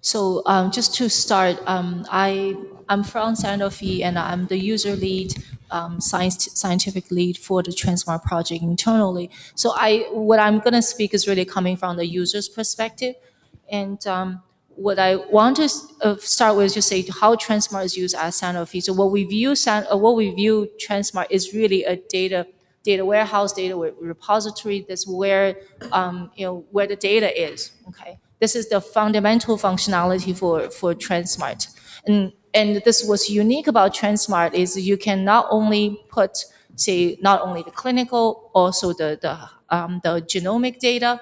So just to start, I'm from Sanofi and I'm the user lead, scientific lead for the Transmart project internally. So what I'm going to speak is really coming from the user's perspective. And what I want to start with is just say how Transmart is used at Sanofi. So what we view Transmart is really a data warehouse, data repository. That's where where the data is. Okay, this is the fundamental functionality for Transmart. And this what's unique about Transmart is you can not only put, say, not only the clinical, also the genomic data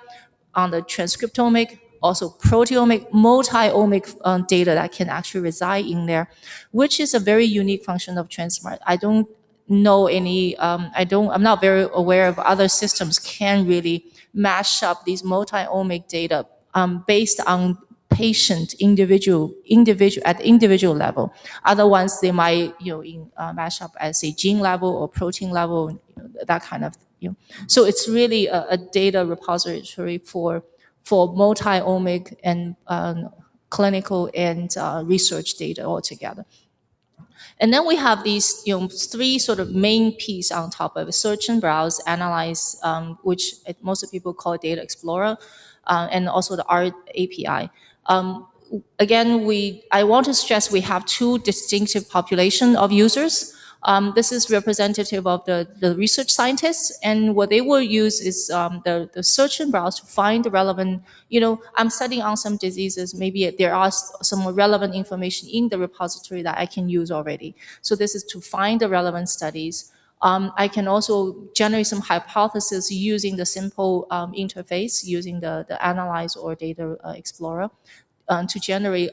on the transcriptomic, also proteomic, multi-omic data that can actually reside in there, which is a very unique function of Transmart. I don't know any, I'm not very aware of other systems can really mash up these multi-omic data based on patient individual at the individual level. Other ones they might mash up at say gene level or protein level, that kind of So it's really a data repository for multi-omic and clinical and research data altogether. And then we have these, three sort of main pieces on top of it: search and browse, analyze, which most of people call Data Explorer, and also the R API. Again, I want to stress we have two distinctive population of users. This is representative of the research scientists, and what they will use is the search and browse to find the relevant, I'm studying on some diseases, maybe there are some relevant information in the repository that I can use already. So this is to find the relevant studies. I can also generate some hypotheses using the simple interface, using the Analyze or Data Explorer. To generate,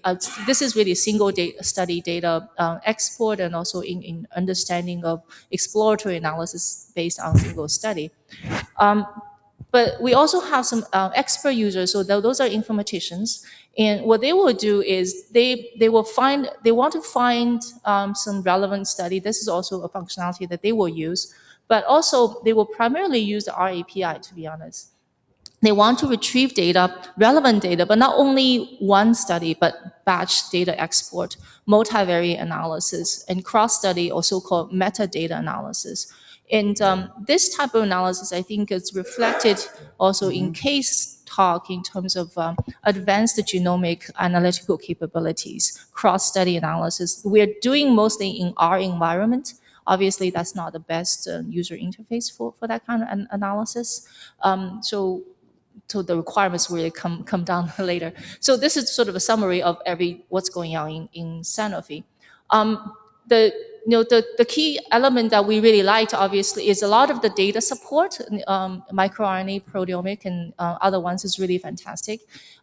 this is really single study data export, and also in understanding of exploratory analysis based on single study. But we also have some expert users, so those are informaticians, and what they will do is they want to find some relevant study. This is also a functionality that they will use, but also they will primarily use the R API, to be honest. They want to retrieve data, relevant data, but not only one study, but batch data export, multivariate analysis, and cross-study, or so-called metadata analysis. And this type of analysis, I think, is reflected also in case talk in terms of advanced genomic analytical capabilities, cross-study analysis. We're doing mostly in our environment. Obviously, that's not the best user interface for that kind of analysis. So the requirements really come down later. So this is sort of a summary of what's going on in Sanofi. The the key element that we really liked, obviously, is a lot of the data support. MicroRNA, proteomic, and other ones is really fantastic.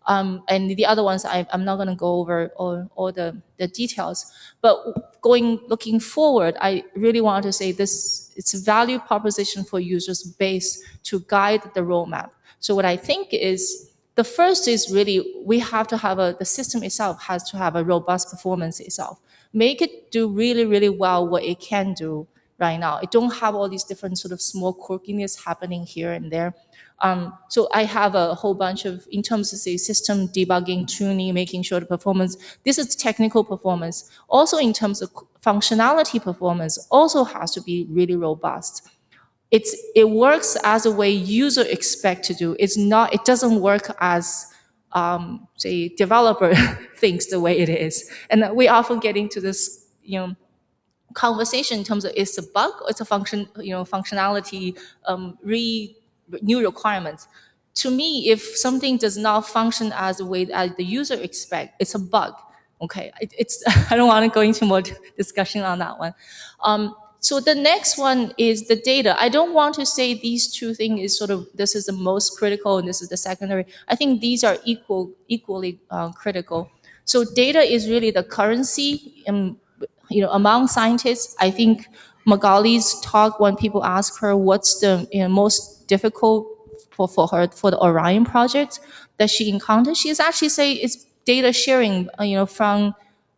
And the other ones, I'm not going to go over all the details. But looking forward, I really want to say it's a value proposition for users base to guide the roadmap. So what I think is, the first is really we have to have the system itself has to have a robust performance itself. Make it do really, really well what it can do right now. It don't have all these different sort of small quirkiness happening here and there. So I have a whole bunch of, in terms of say system debugging, tuning, making sure the performance, this is technical performance. Also in terms of functionality performance, also has to be really robust. It works as a way user expect to do. It doesn't work as say developer thinks the way it is. And we often get into this conversation in terms of it's a bug or it's a functionality new requirements. To me, if something does not function as the way as the user expect, it's a bug. Okay, it's I don't want to go into more discussion on that one. So the next one is the data. I don't want to say these two things is sort of, this is the most critical and this is the secondary. I think these are equally critical. So data is really the currency, among scientists. I think Magali's talk, when people ask her what's the most difficult for her for the Orion project that she encountered, she's actually say it's data sharing. From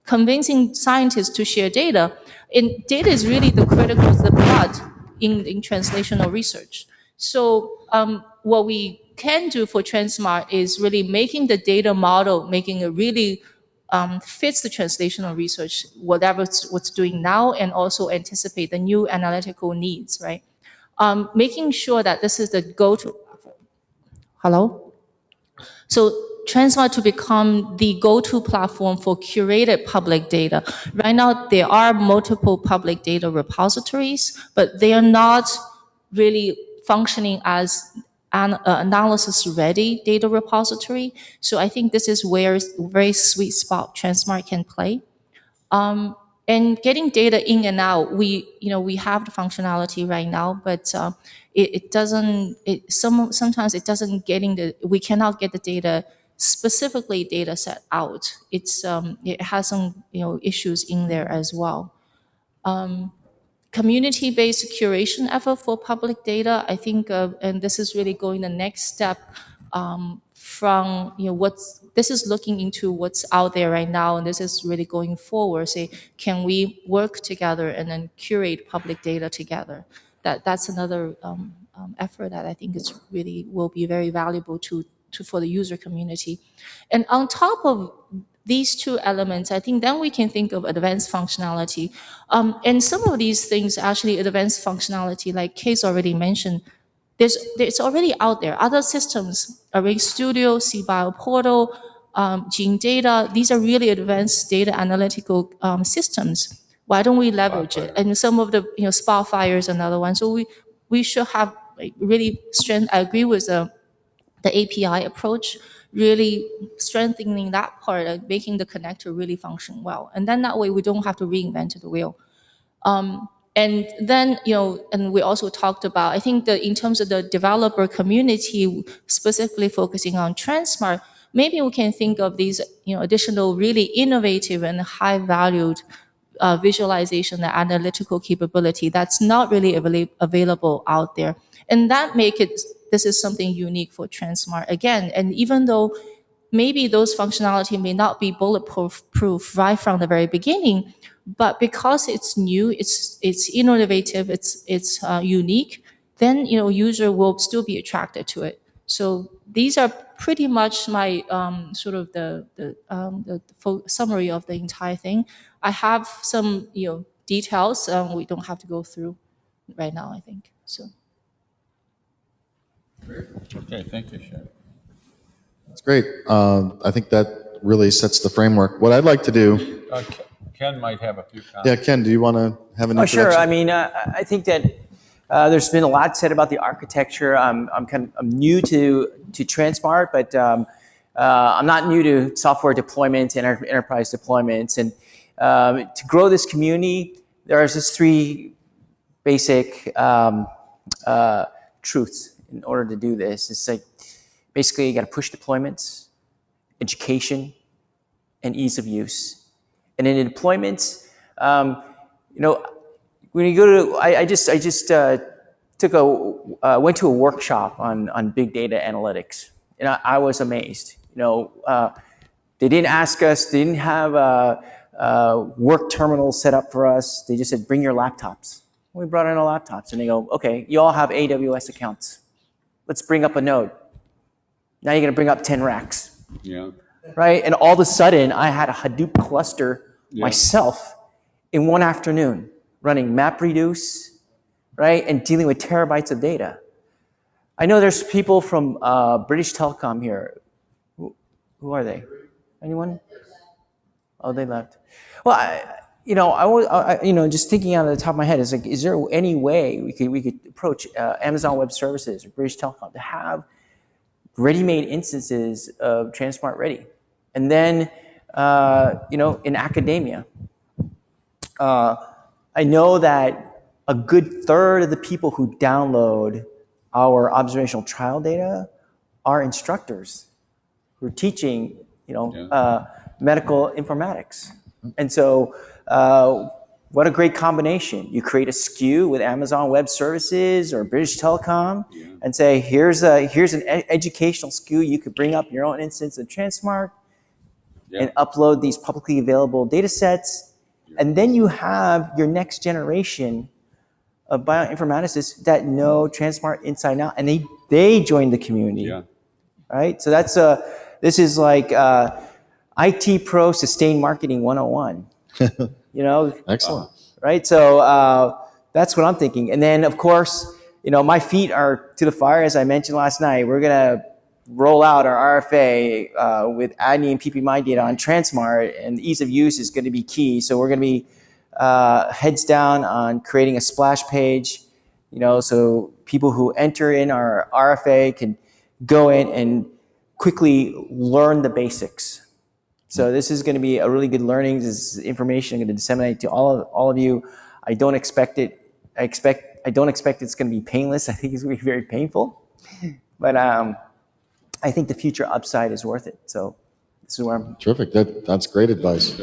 convincing scientists to share data. And data is really the critical, the blood in translational research. So what we can do for Transmart is really making the data model, making it really fits the translational research, whatever what's doing now, and also anticipate the new analytical needs, right? Making sure that this is the go-to. Hello? So Transmart to become the go-to platform for curated public data. Right now, there are multiple public data repositories, but they are not really functioning as an analysis-ready data repository. So I think this is where very sweet spot Transmart can play. And getting data in and out, we have the functionality right now, but it doesn't. Sometimes it doesn't we cannot get the data specifically data set out. It has some issues in there as well. Community-based curation effort for public data, I think, and this is really going the next step from this is looking into what's out there right now, and this is really going forward. Say, can we work together and then curate public data together? That's another effort that I think is really will be very valuable for the user community. And on top of these two elements, I think then we can think of advanced functionality. And some of these things, actually advanced functionality, like Case already mentioned, it's already out there. Other systems, Array Studio, CBio Portal, Gene Data, these are really advanced data analytical systems. Why don't we leverage it? And some of the, Spotfire is another one. So we should have really strength. I agree with the API approach, really strengthening that part and making the connector really function well. And then that way we don't have to reinvent the wheel. And then, and we also talked about, I think in terms of the developer community, specifically focusing on Transmart, maybe we can think of these, additional really innovative and high valued visualization and analytical capability that's not really available out there. And that this is something unique for Transmart again. And even though maybe those functionality may not be bulletproof right from the very beginning, but because it's new, it's innovative, it's unique, then user will still be attracted to it. So these are pretty much my sort of the summary of the entire thing. I have some details we don't have to go through right now, I think. So. Okay, thank you, Sharon. That's great. I think that really sets the framework. What I'd like to do. Ken might have a few comments. Yeah, Ken, do you want to have an introduction? Sure. I mean, I think that there's been a lot said about the architecture. I'm new to Transmart, but I'm not new to software deployments and enterprise deployments. And to grow this community, there's just three basic truths in order to do this. It's like basically you got to push deployments, education, and ease of use. And in deployments, when you go to, I just went to a workshop on big data analytics, and I was amazed. They didn't ask us, they didn't have a work terminal set up for us. They just said, bring your laptops. We brought in our laptops, and they go, okay, you all have AWS accounts. Let's bring up a node. Now you're going to bring up 10 racks. Yeah. Right? And all of a sudden, I had a Hadoop cluster myself in one afternoon, running MapReduce, right? And dealing with terabytes of data. I know there's people from British Telecom here. Who are they? Anyone? Oh, they left. Well, just thinking out of the top of my head, is like, is there any way we could approach Amazon Web Services or British Telecom to have ready-made instances of Transmart Ready? And then, in academia, I know that a good third of the people who download our observational trial data are instructors who are teaching, medical informatics. And so, what a great combination. You create a SKU with Amazon Web Services or British Telecom and say, here's an educational SKU. You could bring up your own instance of Transmart and upload these publicly available data sets. And then you have your next generation of bioinformaticists that know Transmart inside and out, and they join the community. Right? So this is like, IT Pro Sustained Marketing 101. You know, Excellent. right? So that's what I'm thinking. And then, of course, you know, my feet are to the fire, as I mentioned last night. We're gonna roll out our RFA with ADNI and PPMI data on Transmart, and ease of use is going to be key. So we're going to be heads down on creating a splash page, you know, so people who enter in our RFA can go in and quickly learn the basics. So this is going to be a really good learning. This is information I'm going to disseminate to all of you. I don't expect it. I don't expect it's going to be painless. I think it's going to be very painful, but I think the future upside is worth it. So this is where I'm. Terrific. That's great advice.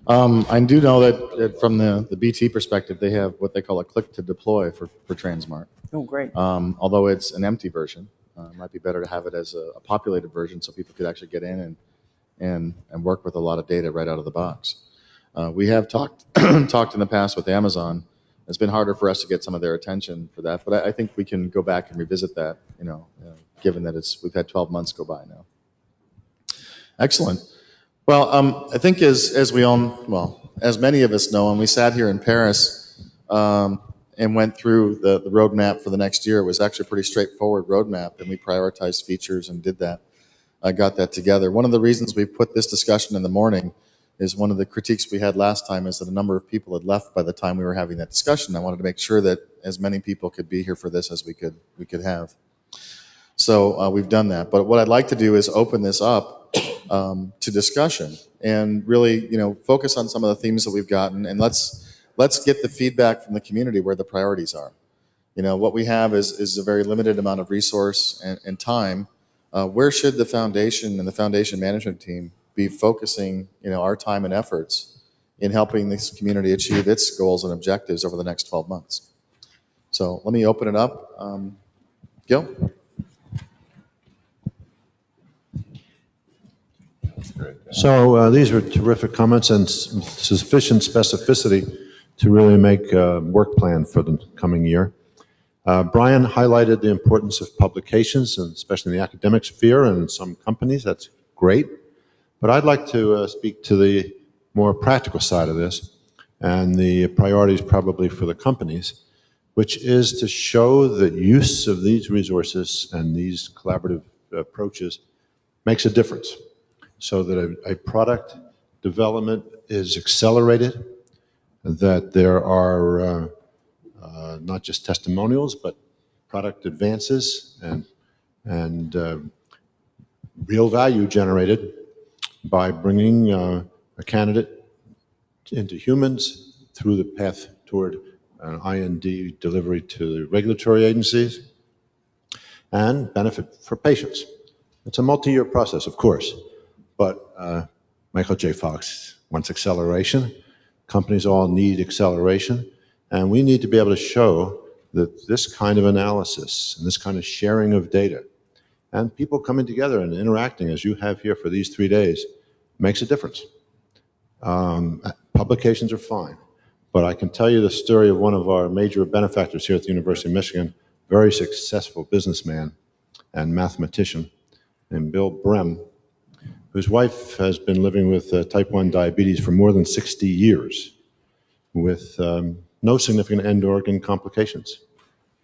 I do know that from the BT perspective, they have what they call a click to deploy for Transmart. Oh, great. Although it's an empty version, it might be better to have it as a populated version so people could actually get in and work with a lot of data right out of the box. We have talked in the past with Amazon. It's been harder for us to get some of their attention for that, but I think we can go back and revisit that, given that we've had 12 months go by now. Excellent. Well, I think as many of us know, and we sat here in Paris and went through the roadmap for the next year. It was actually a pretty straightforward roadmap, and we prioritized features and did that. I got that together. One of the reasons we put this discussion in the morning is one of the critiques we had last time is that a number of people had left by the time we were having that discussion. I wanted to make sure that as many people could be here for this as we could have. So we've done that. But what I'd like to do is open this up to discussion and really, focus on some of the themes that we've gotten, and let's get the feedback from the community where the priorities are. What we have is a very limited amount of resource and time. Where should the foundation and the foundation management team be focusing, our time and efforts in helping this community achieve its goals and objectives over the next 12 months? So let me open it up. Gil? So these were terrific comments and sufficient specificity to really make a work plan for the coming year. Brian highlighted the importance of publications, and especially in the academic sphere and in some companies. That's great. But I'd like to speak to the more practical side of this and the priorities probably for the companies, which is to show that use of these resources and these collaborative approaches makes a difference, so that a product development is accelerated, that there are not just testimonials, but product advances and real value generated by bringing a candidate into humans through the path toward an IND delivery to the regulatory agencies, and benefit for patients. It's a multi-year process, of course, but Michael J. Fox wants acceleration. Companies all need acceleration, and we need to be able to show that this kind of analysis and this kind of sharing of data and people coming together and interacting as you have here for these 3 days makes a difference. Publications are fine, but I can tell you the story of one of our major benefactors here at the University of Michigan, very successful businessman and mathematician named Bill Brehm, whose wife has been living with type 1 diabetes for more than 60 years with no significant end organ complications.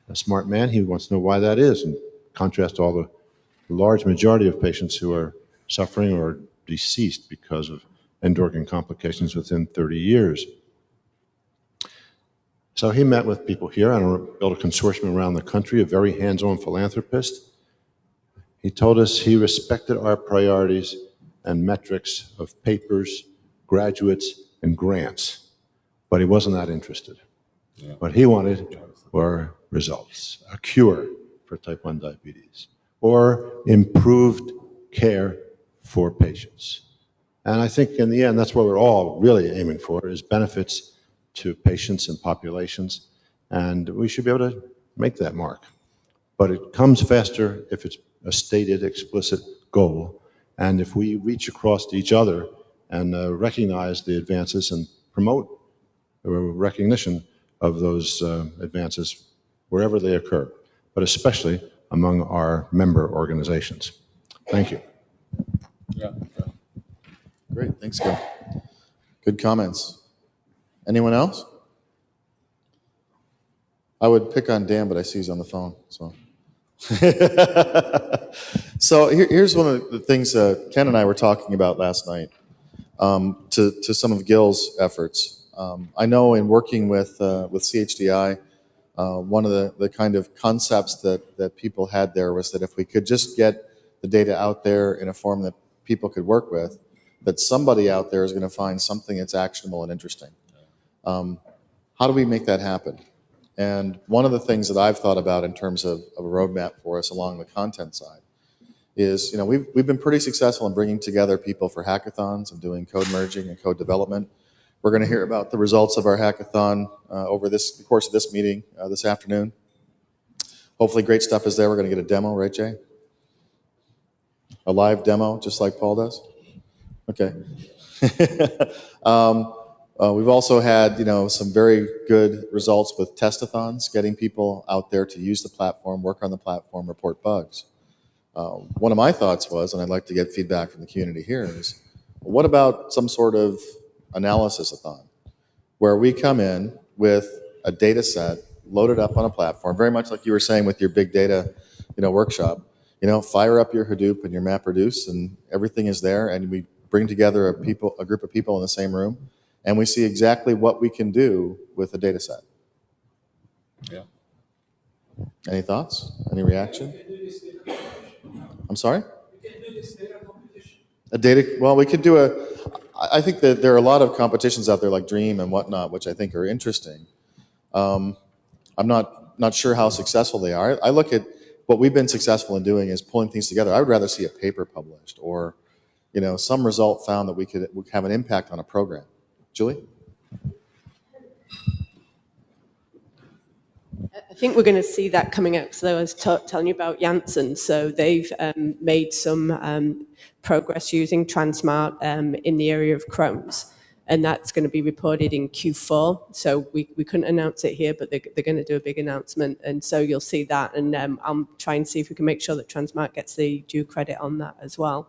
A smart man, he wants to know why that is, in contrast to all the large majority of patients who are suffering or deceased because of end organ complications within 30 years. So he met with people here and built a consortium around the country, a very hands-on philanthropist. He told us he respected our priorities and metrics of papers, graduates, and grants, but he wasn't that interested. Yeah. What he wanted were results, a cure for type 1 diabetes, or improved care for patients. And I think in the end, that's what we're all really aiming for, is benefits to patients and populations, and we should be able to make that mark. But it comes faster if it's a stated, explicit goal, and if we reach across to each other and recognize the advances and promote recognition of those advances wherever they occur, but especially among our member organizations. Thank you. Yeah. Great, thanks, Gil. Good comments. Anyone else? I would pick on Dan, but I see he's on the phone, so. So here's one of the things Ken and I were talking about last night to some of Gil's efforts. I know in working with CHDI, one of the kind of concepts that people had there was that if we could just get the data out there in a form that people could work with, that somebody out there is going to find something that's actionable and interesting. How do we make that happen? And one of the things that I've thought about in terms of a roadmap for us along the content side is, we've been pretty successful in bringing together people for hackathons and doing code merging and code development. We're going to hear about the results of our hackathon over the course of this meeting this afternoon. Hopefully great stuff is there. We're going to get a demo, right, Jay? A live demo, just like Paul does? Okay. We've also had, some very good results with testathons, getting people out there to use the platform, work on the platform, report bugs. One of my thoughts was, and I'd like to get feedback from the community here, is what about some sort of analysis-a-thon, where we come in with a data set loaded up on a platform, very much like you were saying with your big data, workshop. Fire up your Hadoop and your MapReduce, and everything is there, and we bring together a group of people in the same room, and we see exactly what we can do with a data set. Yeah. Any thoughts? Any reaction? I'm sorry? Well, we could do I think that there are a lot of competitions out there like Dream and whatnot, which I think are interesting. I'm not sure how successful they are. I look at what we've been successful in doing is pulling things together. I would rather see a paper published or, some result found that we could have an impact on a program. Julie? I think we're going to see that coming out. So I was telling you about Youngson. So they've made some progress using Transmart in the area of Crohn's. And that's going to be reported in Q4. So we couldn't announce it here, but they're going to do a big announcement. And so you'll see that. And I'll try and see if we can make sure that Transmart gets the due credit on that as well.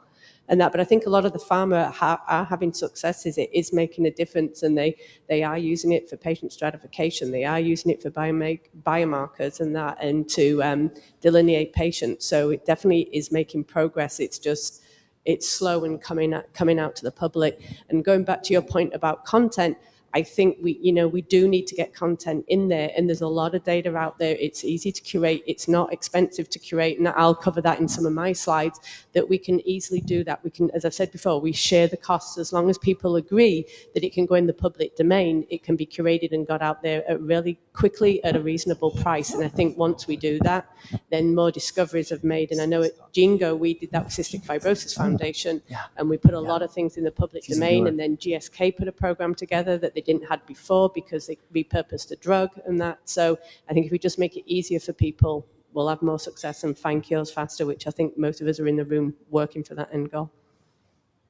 But I think a lot of the pharma are having successes. It is making a difference, and they are using it for patient stratification. They are using it for biomarkers and to delineate patients. So it definitely is making progress. It's slow and coming out to the public. And going back to your point about content, I think we do need to get content in there, and there's a lot of data out there. It's easy to curate. It's not expensive to curate, and I'll cover that in some of my slides, that we can easily do that. We can, as I've said before, we share the costs as long as people agree that it can go in the public domain. It can be curated and got out there really quickly at a reasonable price. And I think once we do that, then more discoveries are made. And I know at Jingo, we did that with Cystic Fibrosis Foundation, and we put a lot of things in the public domain, and then GSK put a program together that they didn't have before because they repurposed a drug and that. So I think if we just make it easier for people, we'll have more success and find cures faster, which I think most of us are in the room working for that end goal.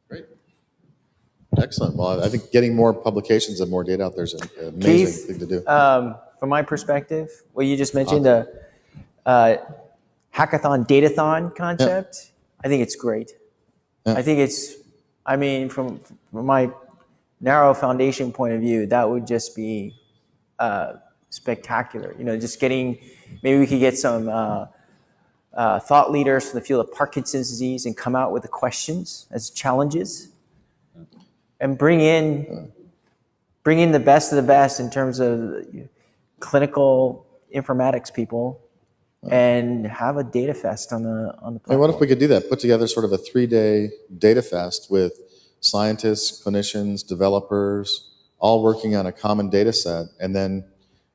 Great. Excellent. Well, I think getting more publications and more data out there is an amazing thing to do. From my perspective, what you just mentioned, the hackathon, datathon concept, I think it's great. Yeah. I think from my narrow foundation point of view, that would just be spectacular. Just maybe we could get some thought leaders from the field of Parkinson's disease and come out with the questions as challenges, and bring in the best of the best in terms of clinical informatics people, and have a data fest on the platform. Hey, what if we could do that? Put together sort of a 3-day data fest with scientists, clinicians, developers, all working on a common data set, and then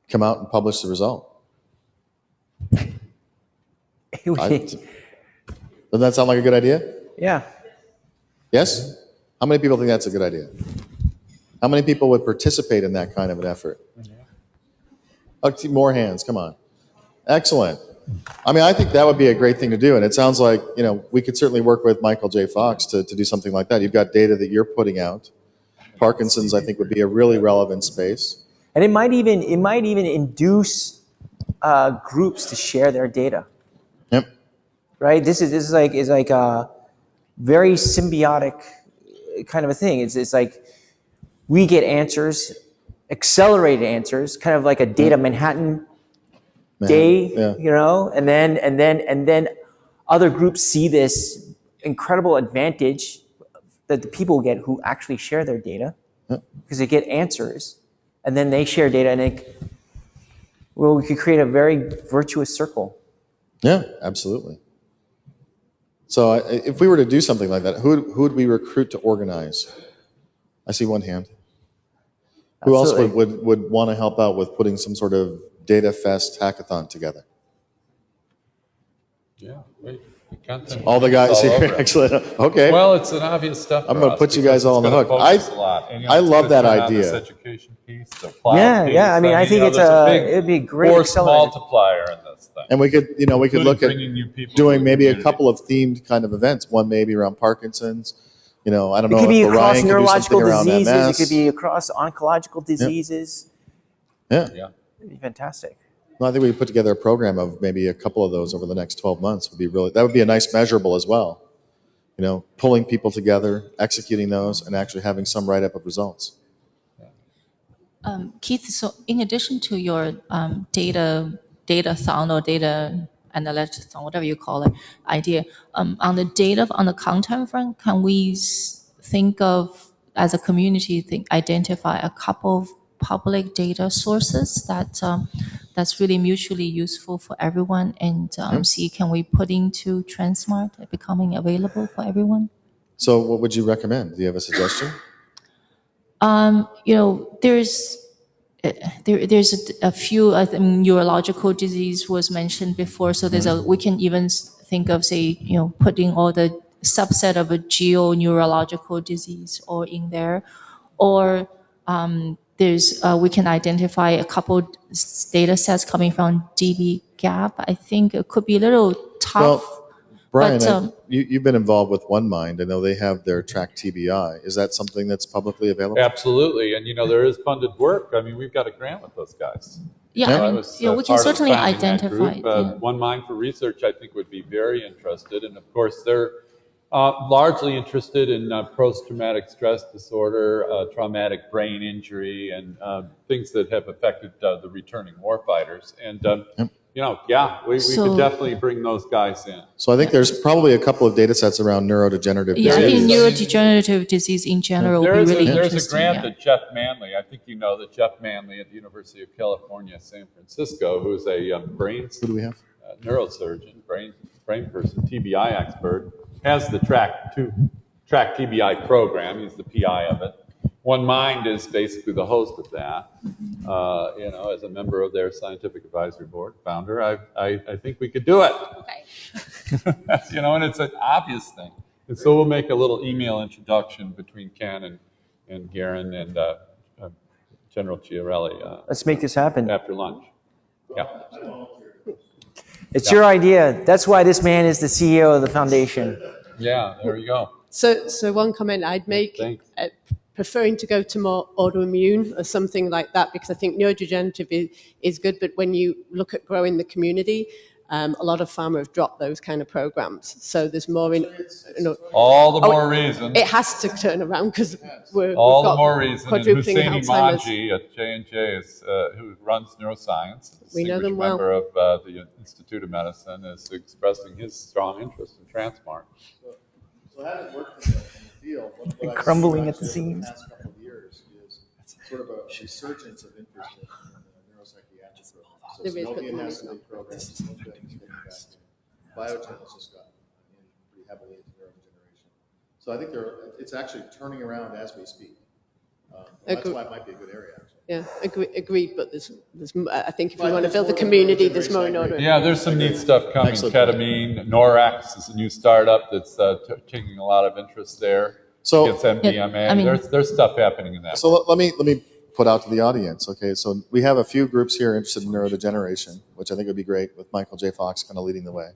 come out and publish the result. Doesn't that sound like a good idea? Yeah. Yes? How many people think that's a good idea? How many people would participate in that kind of an effort? More hands, come on. Excellent. I think that would be a great thing to do, and it sounds like we could certainly work with Michael J. Fox to do something like that. You've got data that you're putting out. Parkinson's, I think, would be a really relevant space, and it might even induce groups to share their data. Yep. Right. This is like a very symbiotic kind of a thing. It's like we get answers, accelerated answers, kind of like a data Manhattan day, Yeah. and then other groups see this incredible advantage that the people get who actually share their data because they get answers, and then they share data, and we could create a very virtuous circle. Yeah, absolutely. So if we were to do something like that, who would we recruit to organize? I see one hand. Who else would want to help out with putting some sort of data fest hackathon together? Yeah, wait. Content All the guys all here. over it. Excellent. Okay. Well, it's an obvious stuff. I'm for going to us put you because guys all on it's the gonna hook. focus a lot. And, I love it's that gonna turn on this idea. education piece, the cloud piece. Yeah. I mean, I think there's a big it'd be a great force accelerator. multiplier in this thing. And we could look at bringing new people doing to the maybe a community. couple of themed kind of events. One maybe around Parkinson's. I don't It know could be if across Orion could do neurological something around diseases. MS. It could be across oncological diseases. Yeah. It'd be fantastic. Well, I think we could put together a program of maybe a couple of those over the next 12 months that would be a nice measurable as well. Pulling people together, executing those, and actually having some write-up of results. Keith, so in addition to your data-thon or data analytics-thon, whatever you call it, idea, on the content front, can we think of, as a community, identify a couple of public data sources that's really mutually useful for everyone, and see, can we put into Transmart becoming available for everyone? So what would you recommend? Do you have a suggestion? There's a few. I think neurological disease was mentioned before. So we can even think of, say, putting all the subset of a geo-neurological disease or in there, or we can identify a couple data sets coming from dbGaP. I think it could be a little tough. Well, Brian, but, you've been involved with OneMind. I know they have their track TBI. Is that something that's publicly available? Absolutely, and there is funded work. I mean, we've got a grant with those guys. Yeah, we can certainly identify. OneMind for Research, I think, would be very interested, and of course, they're largely interested in post-traumatic stress disorder, traumatic brain injury, and things that have affected the returning warfighters. And we could definitely bring those guys in. So I think there's probably a couple of data sets around neurodegenerative disease. I think neurodegenerative disease in general would be really interesting. There's a grant that Jeff Manley, I think that Jeff Manley at the University of California, San Francisco, who's a brain Who do we have? neurosurgeon, brain person, TBI expert, has the Track TBI program. He's the PI of it. OneMind is basically the host of that. As a member of their scientific advisory board, founder, I think we could do it. Okay. And it's an obvious thing. And so we'll make a little email introduction between Ken and Garen and General Chiarelli. Let's make this happen. After lunch. Yeah. It's your idea. That's why this man is the CEO of the foundation. Yeah, there you go. So one comment I'd make, preferring to go to more autoimmune or something like that, because I think neurodegenerative is good, but when you look at growing the community, a lot of pharma have dropped those kind of programs. So there's more all the more reason. It has to turn around because we've the more reason. And quadrupling Husseini Alzheimer's. Manji at J&J who runs neuroscience, We know them well. member of the Institute of Medicine, is expressing his strong interest in Transmart. So having worked in the field, what I've Crumbling seen at the seams. in the past couple of years is sort of a resurgence of interest in the neuropsychiatric programs. So There is, but Sanofi has some programs, Sanofi is getting back in. Biogen has just gotten pretty heavily into neurodegeneration. So I think it's actually turning around as we speak. That's why it might be a good area, actually. Yeah, agreed. But there's I think if you want to build a community, there's more in order. Yeah, there's some neat stuff coming. Excellent. Ketamine, Norax is a new startup that's taking a lot of interest there. So It's MDMA. There's stuff happening in that. So let me put out to the audience. Okay, so we have a few groups here interested in neurodegeneration, which I think would be great with Michael J. Fox kind of leading the way.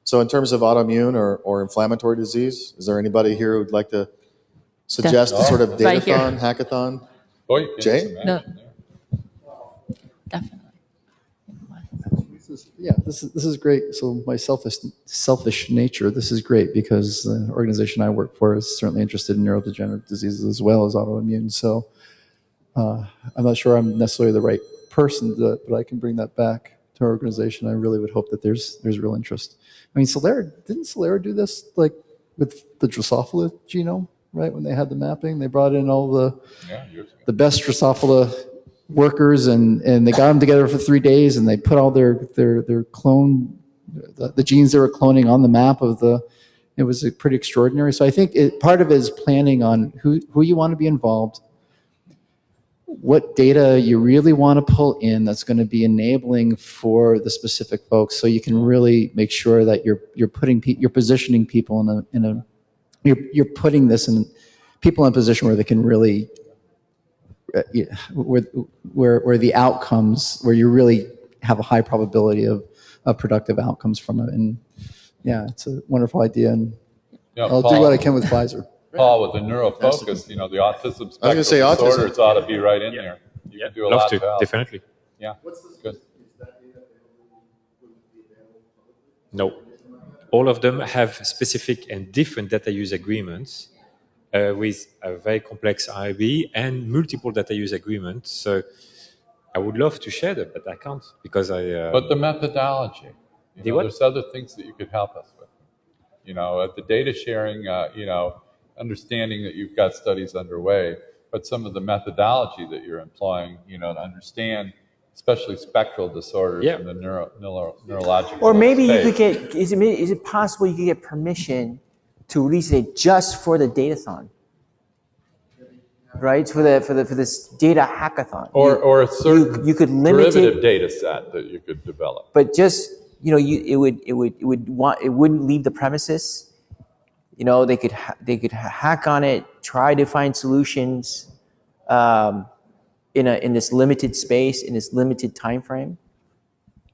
So in terms of autoimmune or inflammatory disease, is there anybody here who'd like to suggest a sort of data-thon, hackathon? Boy, you can Jay? just imagine there. Definitely. This is great. So my selfish nature, this is great because the organization I work for is certainly interested in neurodegenerative diseases as well as autoimmune. So I'm not sure I'm necessarily the right person to do it, but I can bring that back to our organization. I really would hope that there's real interest. I mean, didn't Solera do this like with the Drosophila genome, right? When they had the mapping, they brought in all the best Drosophila workers and they got them together for 3 days and they put all their clone, the genes they were cloning on the map of it was pretty extraordinary. So I think part of it is planning on who you want to be involved, what data you really want to pull in that's going to be enabling for the specific folks, so you can really make sure that you're positioning people you're putting this in people in a position where they can really where the outcomes, where you really have a high probability of productive outcomes from it. And yeah, it's a wonderful idea, and I'll do what I can with Pfizer. Paul, with the neurofocus, the autism spectrum disorders ought to be right in there. You can do a lot to help. Definitely. Yeah, good. No. All of them have specific and different data use agreements with a very complex IRB and multiple data use agreements. So I would love to share them, but I can't because But the methodology, there's other things that you could help us with. The data sharing, understanding that you've got studies underway, but some of the methodology that you're employing, to understand, especially spectral disorders and the neurological. Or maybe you could get, is it possible you could get permission to release it just for the datathon? Right, for this data hackathon, or a certain you could limit derivative data set that you could develop. But just it wouldn't leave the premises. They could hack on it, try to find solutions in this limited space, in this limited time frame.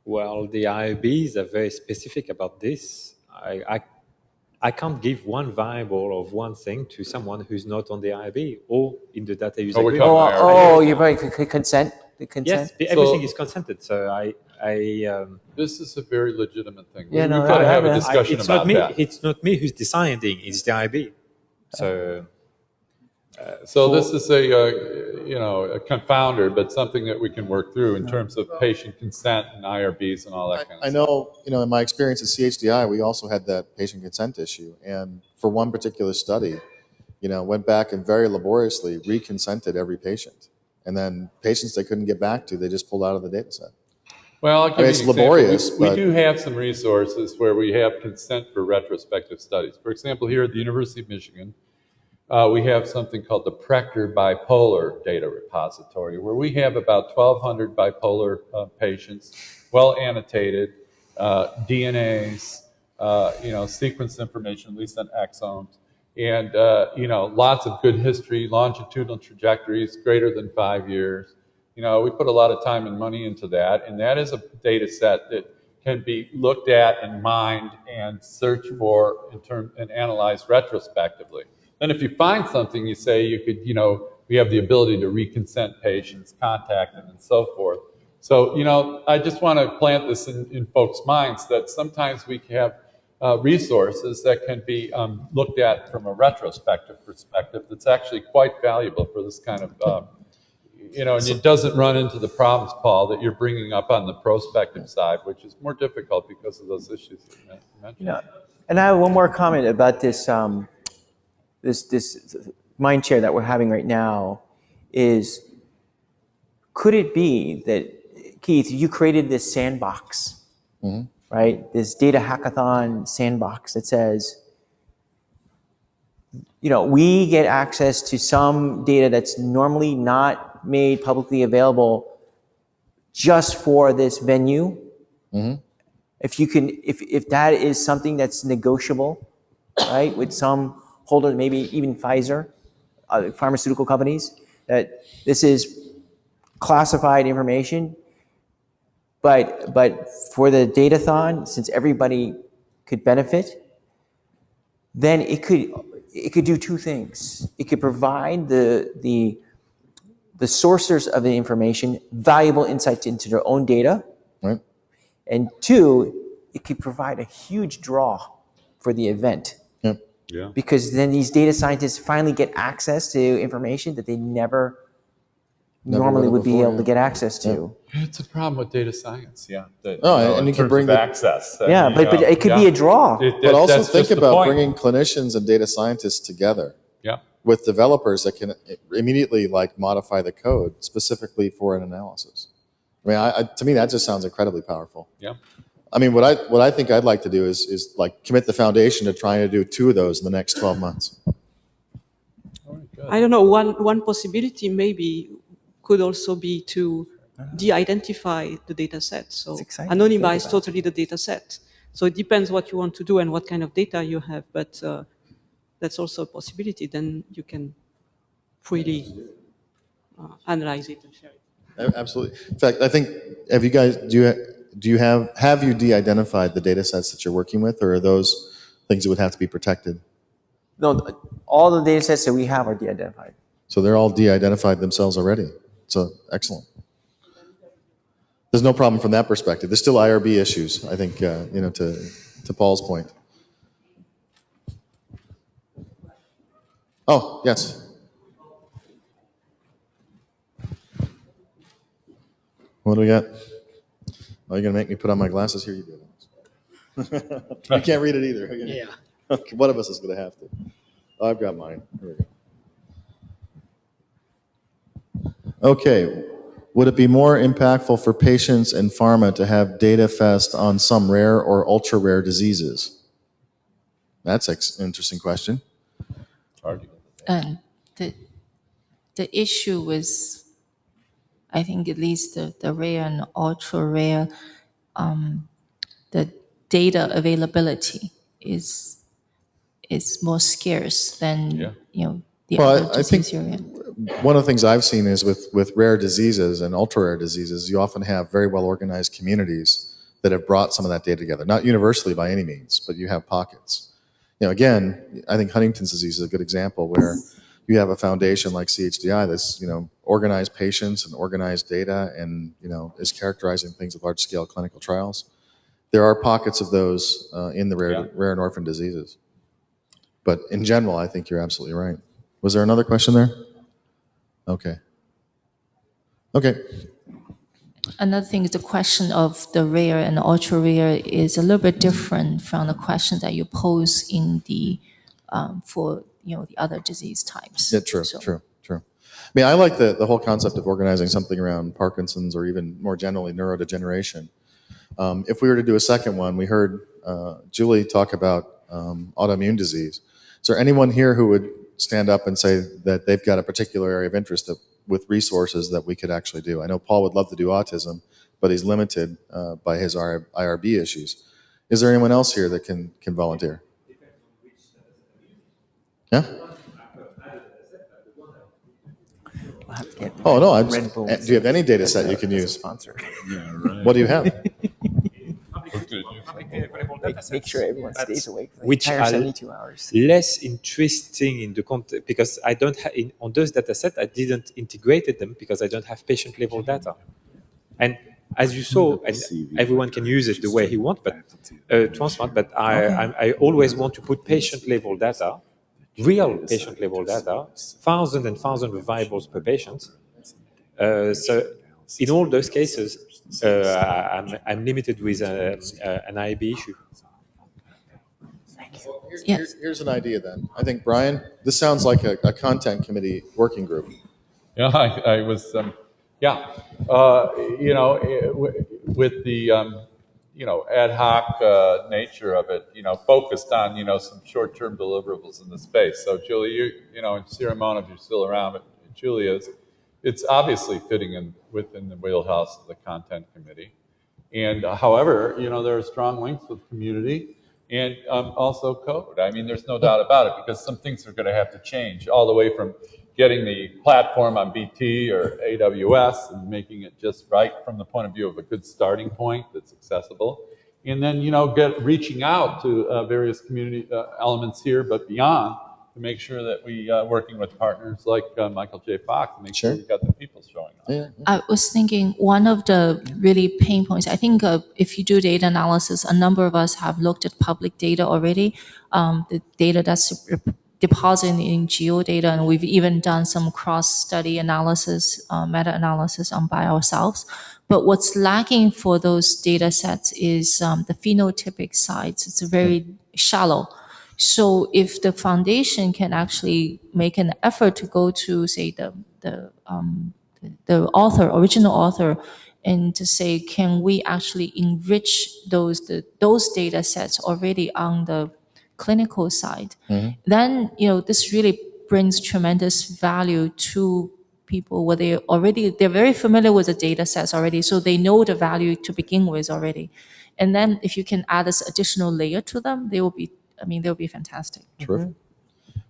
Well, the IRBs are very specific about this. I can't give one variable of one thing to someone who's not on the IRB or in the data user agreement. You're right. Consent. The consent. Yes, everything is consented. So this is a very legitimate thing. Yeah, We've got to have a discussion about that. It's not me who's deciding. It's the IRB. So this is a confounder, but something that we can work through in terms of patient consent and IRBs and all that kind of stuff. I know, in my experience at CHDI, we also had that patient consent issue. And for one particular study, went back and very laboriously reconsented every patient. And then patients they couldn't get back to, they just pulled out of the data set. Well, I'll give you an example. Laborious. We do have some resources where we have consent for retrospective studies. For example, here at the University of Michigan, we have something called the Prechter Bipolar Data Repository, where we have about 1,200 bipolar patients, well annotated, DNAs, sequence information, at least on exomes, and lots of good history, longitudinal trajectories greater than 5 years. We put a lot of time and money into that, and that is a data set that can be looked at and mined and searched for and analyzed retrospectively. Then if you find something, you say you could, we have the ability to reconsent patients, contact them, and so forth. So, I just want to plant this in folks' minds that sometimes we have resources that can be looked at from a retrospective perspective that's actually quite valuable for this kind of, and it doesn't run into the problems, Paul, that you're bringing up on the prospective side, which is more difficult because of those issues that you mentioned. And I have one more comment about this. This mind share that we're having right now is, could it be that, Keith, you created this sandbox, right? This data hackathon sandbox that says, we get access to some data that's normally not made publicly available just for this venue. If that is something that's negotiable, right, with some holder, maybe even Pfizer, pharmaceutical companies, that this is classified information, but for the datathon, since everybody could benefit, then it could do two things. It could provide the sourcers of the information valuable insights into their own data, right, And two, it could provide a huge draw for the event. Yep. Yeah. Because then these data scientists finally get access to information that they never normally would be able to get access to. It's a problem with data science, yeah. That, and you can terms bring of access. Yeah, but it could be a draw. But also think about bringing clinicians and data scientists together. Yeah. With developers that can immediately like modify the code specifically for an analysis. I mean, to me, that just sounds incredibly powerful. Yeah. I mean, what I think I'd like to do is like commit the foundation to trying to do 2 of those in the next 12 months. I don't know. One possibility maybe could also be to de-identify the data set. So anonymize totally the data set. So it depends what you want to do and what kind of data you have, but that's also a possibility. Then you can freely analyze it and share it. Absolutely. In fact, I think, have you guys, have you de-identified the data sets that you're working with, or are those things that would have to be protected? No, all the data sets that we have are de-identified. So they're all de-identified themselves already. So excellent. There's no problem from that perspective. There's still IRB issues, I think, to Paul's point. Oh, yes. What do we got? Oh, you're going to make me put on my glasses? Here you go. I can't read it either. Yeah. Okay, one of us is going to have to. Oh, I've got mine. Here we go. Okay. Would it be more impactful for patients and pharma to have data fest on some rare or ultra-rare diseases? That's an interesting question. The issue with, I think at least the rare and ultra rare, the data availability is more scarce than the other disease area. One of the things I've seen is with rare diseases and ultra rare diseases, you often have very well organized communities that have brought some of that data together. Not universally by any means, but you have pockets. Again, I think Huntington's disease is a good example where you have a foundation like CHDI that's organized patients and organized data and is characterizing things with large scale clinical trials. There are pockets of those in the rare and orphan diseases. But in general, I think you're absolutely right. Was there another question there? Okay. Another thing is the question of the rare and ultra rare is a little bit different from the question that you pose in the for the other disease types. Yeah, true. I mean, I like the whole concept of organizing something around Parkinson's or even more generally neurodegeneration. If we were to do a second one, we heard Julie talk about autoimmune disease. Is there anyone here who would stand up and say that they've got a particular area of interest with resources that we could actually do? I know Paul would love to do autism, but he's limited by his IRB issues. Is there anyone else here that can volunteer? Yeah? Oh, no. Do you have any data set you can use? Yeah, right. What do you have? Make sure everyone stays awake for the Which entire are 72 hours. less interesting in the context because I don't have on those data sets I didn't integrate them because I don't have patient level data. And as you saw, and everyone can use it the way he wants, but Transmart. But I always want to put patient level data, real patient level data, thousands and thousands of variables per patient. So in all those cases, I'm limited with an IB issue. Here's an idea then. I think, Brian, this sounds like a content committee working group. Yeah, I was, with the, ad hoc nature of it, focused on, some short-term deliverables in the space. So, Julie, and Sierra Mona, if you're still around, but Julia is, it's obviously fitting within the wheelhouse of the content committee. And however, there are strong links with community and also code. I mean, there's no doubt about it because some things are going to have to change all the way from getting the platform on BT or AWS and making it just right from the point of view of a good starting point that's accessible. And then, reaching out to various community elements here, but beyond, to make sure that we working with partners like Michael J. Fox to make sure we got the people showing up. I was thinking one of the really pain points, I think if you do data analysis, a number of us have looked at public data already, the data that's deposited in geodata, and we've even done some cross-study analysis, meta-analysis by ourselves. But what's lacking for those data sets is the phenotypic sides. It's very shallow. So if the foundation can actually make an effort to go to, say, the original author, and to say, can we actually enrich those data sets already on the clinical side? Then this really brings tremendous value to people where they're very familiar with the data sets already, so they know the value to begin with already. And then if you can add this additional layer to them, they'll be fantastic. Terrific.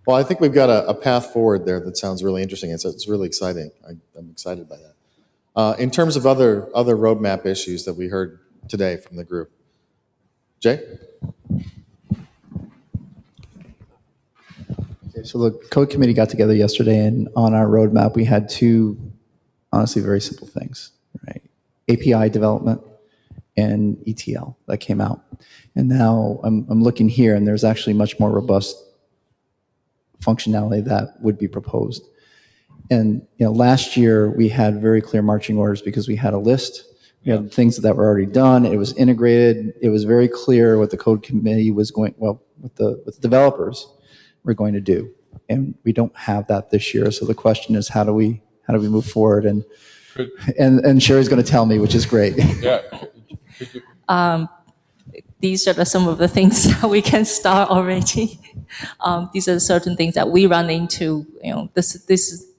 Well, I think we've got a path forward there that sounds really interesting. It's really exciting. I'm excited by that. In terms of other roadmap issues that we heard today from the group, Jay? Okay, so the code committee got together yesterday, and on our roadmap, we had two, honestly, very simple things, right? API development and ETL that came out. And now I'm looking here, and there's actually much more robust functionality that would be proposed. And last year we had very clear marching orders because we had a list. We had things that were already done. It was integrated. It was very clear what the code committee was what the developers were going to do. And we don't have that this year. So the question is, how do we move forward? And Sherry's going to tell me, which is great. Yeah. These are some of the things that we can start already. These are certain things that we run into.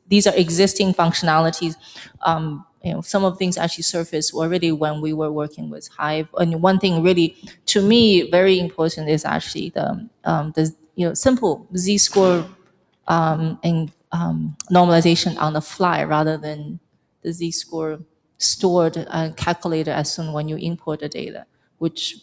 These are existing functionalities. Some of the things actually surfaced already when we were working with Hive. And one thing really, to me, very important is actually the simple z-score and normalization on the fly rather than the z-score stored and calculated as soon when you import the data, which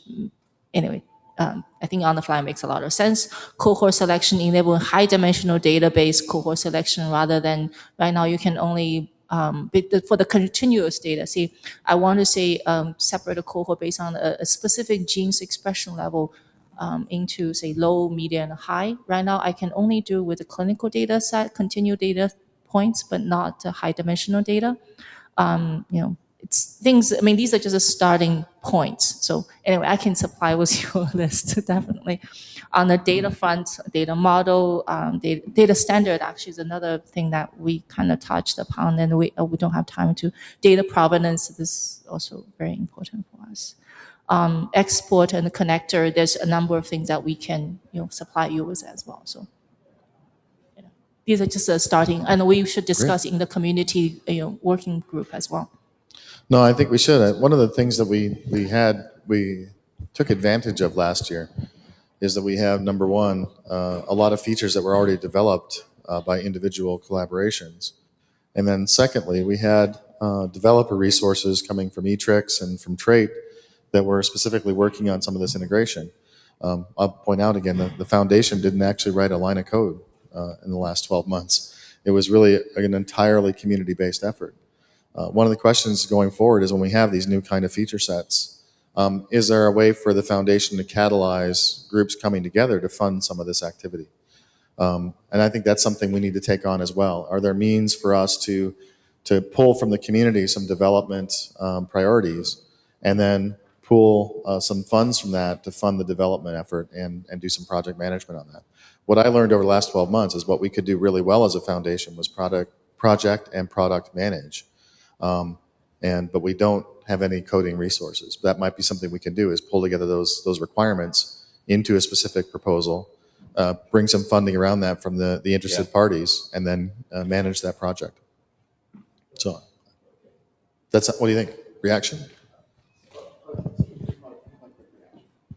anyway, I think on the fly makes a lot of sense. Cohort selection, enabling high dimensional database cohort selection rather than right now you can only, for the continuous data. See, I want to say separate a cohort based on a specific gene's expression level into say low, medium, and high. Right now I can only do with the clinical data set, continued data points, but not high dimensional data. It's things, I mean, these are just a starting points. So anyway, I can supply with you a list, definitely. On the data front, data model, data standard actually is another thing that we kind of touched upon, and we don't have time to. Data provenance, this is also very important for us. Export and the connector, there's a number of things that we can supply you with as well. So these are just a starting, and we should discuss in the community working group as well. No, I think we should. One of the things that we took advantage of last year is that we have, number one, a lot of features that were already developed by individual collaborations. And then secondly, we had developer resources coming from eTrix and from Trait that were specifically working on some of this integration. I'll point out again, the foundation didn't actually write a line of code in the last 12 months. It was really an entirely community-based effort. One of the questions going forward is when we have these new kind of feature sets, is there a way for the foundation to catalyze groups coming together to fund some of this activity? And I think that's something we need to take on as well. Are there means for us to pull from the community some development priorities and then pool some funds from that to fund the development effort and do some project management on that? What I learned over the last 12 months is what we could do really well as a foundation was project and product manage. But we don't have any coding resources. That might be something we can do, is pull together those requirements into a specific proposal, bring some funding around that from the interested parties, and then manage that project. So what do you think? Reaction?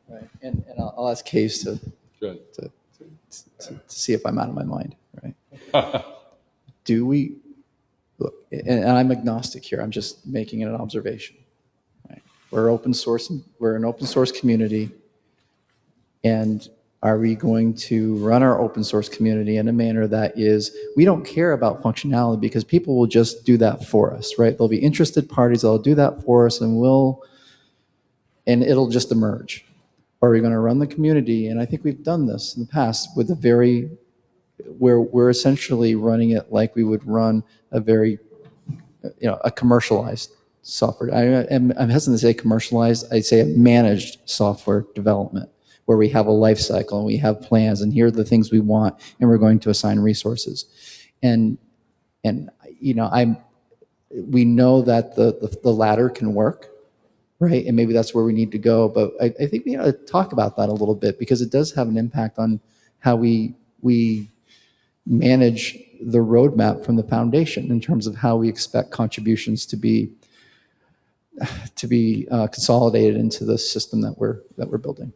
Right. And I'll ask Case to see if I'm out of my mind. Right? Do we? Look, and I'm agnostic here. I'm just making an observation. Right? We're open source. We're an open source community, and Are we going to run our open source community in a manner that is, we don't care about functionality because people will just do that for us, right? There'll be interested parties that'll do that for us and it'll just emerge. Or are we going to run the community? And I think we've done this in the past with where we're essentially running it like we would run a commercialized software. I'm hesitant to say commercialized. I'd say a managed software development, where we have a life cycle and we have plans, and here are the things we want, and we're going to assign resources. And we know that the latter can work, right? And maybe that's where we need to go. But I think we ought to talk about that a little bit, because it does have an impact on how we manage the roadmap from the foundation in terms of how we expect contributions to be consolidated into the system that we're building.